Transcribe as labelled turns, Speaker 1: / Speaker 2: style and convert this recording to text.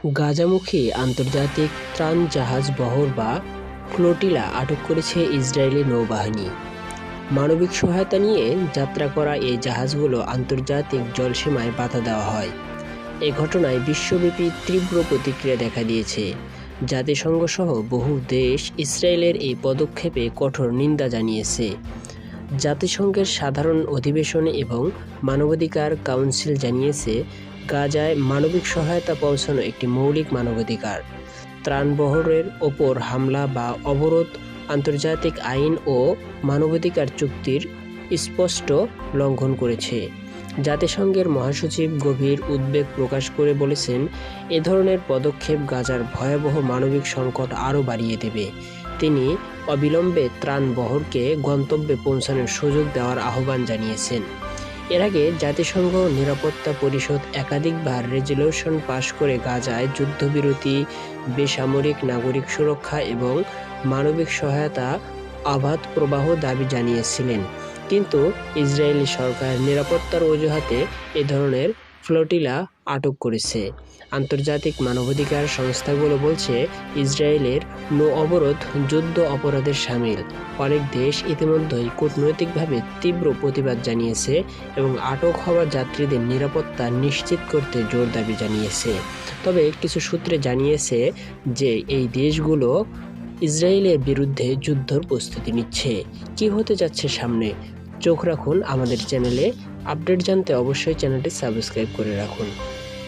Speaker 1: গাজামুখী আন্তর্জাতিক ত্রাণ জাহাজ বহর বা ফ্লোটিলা আটক করেছে ইসরায়েলি নৌবাহিনী। মানবিক সহায়তা নিয়ে যাত্রা করা এই জাহাজগুলো আন্তর্জাতিক জলসীমায় বাধা দেওয়া হয়। এ ঘটনায় বিশ্বব্যাপী তীব্র প্রতিক্রিয়া দেখা দিয়েছে। জাতিসংঘ সহ বহু দেশ ইসরায়েলের এই পদক্ষেপে কঠোর নিন্দা জানিয়েছে। জাতিসংঘের সাধারণ অধিবেশনে এবং মানবাধিকার কাউন্সিল জানিয়েছে, গাজায় মানবিক সহায়তা পৌঁছানো একটি মৌলিক মানবাধিকার। ত্রাণবহরের ওপর হামলা বা অবরোধ আন্তর্জাতিক আইন ও মানবাধিকার চুক্তির স্পষ্ট লঙ্ঘন করেছে। জাতিসংঘের মহাসচিব গভীর উদ্বেগ প্রকাশ করে বলেছেন, এ ধরনের পদক্ষেপ গাজার ভয়াবহ মানবিক সংকট আরও বাড়িয়ে দেবে। তিনি অবিলম্বে ত্রাণবহরকে গন্তব্যে পৌঁছানোর সুযোগ দেওয়ার আহ্বান জানিয়েছেন। এর আগে জাতিসংঘ নিরাপত্তা পরিষদ একাধিকবার রেজলিউশন পাশ করে গাজায় যুদ্ধবিরতি, বেসামরিক নাগরিক সুরক্ষা এবং মানবিক সহায়তা অবাধ প্রবাহ দাবি জানিয়েছিলেন, কিন্তু ইসরায়েলি সরকার নিরাপত্তার অজুহাতে এ ধরনের ফ্লোটিলা আটক করেছে। আন্তর্জাতিক মানবাধিকার সংস্থাগুলো বলছে, ইসরায়েলের নৌ অবরোধ যুদ্ধ অপরাধের শামিল। অনেক দেশ ইতিমধ্যেই কূটনৈতিকভাবে তীব্র প্রতিবাদ জানিয়েছে এবং আটক হওয়া যাত্রীদের নিরাপত্তা নিশ্চিত করতে জোর দাবি জানিয়েছে। তবে কিছু সূত্রে জানিয়েছে যে এই দেশগুলো ইসরায়েলের বিরুদ্ধে যুদ্ধর প্রস্তুতি নিচ্ছে। কি হতে যাচ্ছে সামনে, চোখ রাখুন আমাদের চ্যানেলে। আপডেট জানতে অবশ্যই চ্যানেলটি সাবস্ক্রাইব করে রাখুন।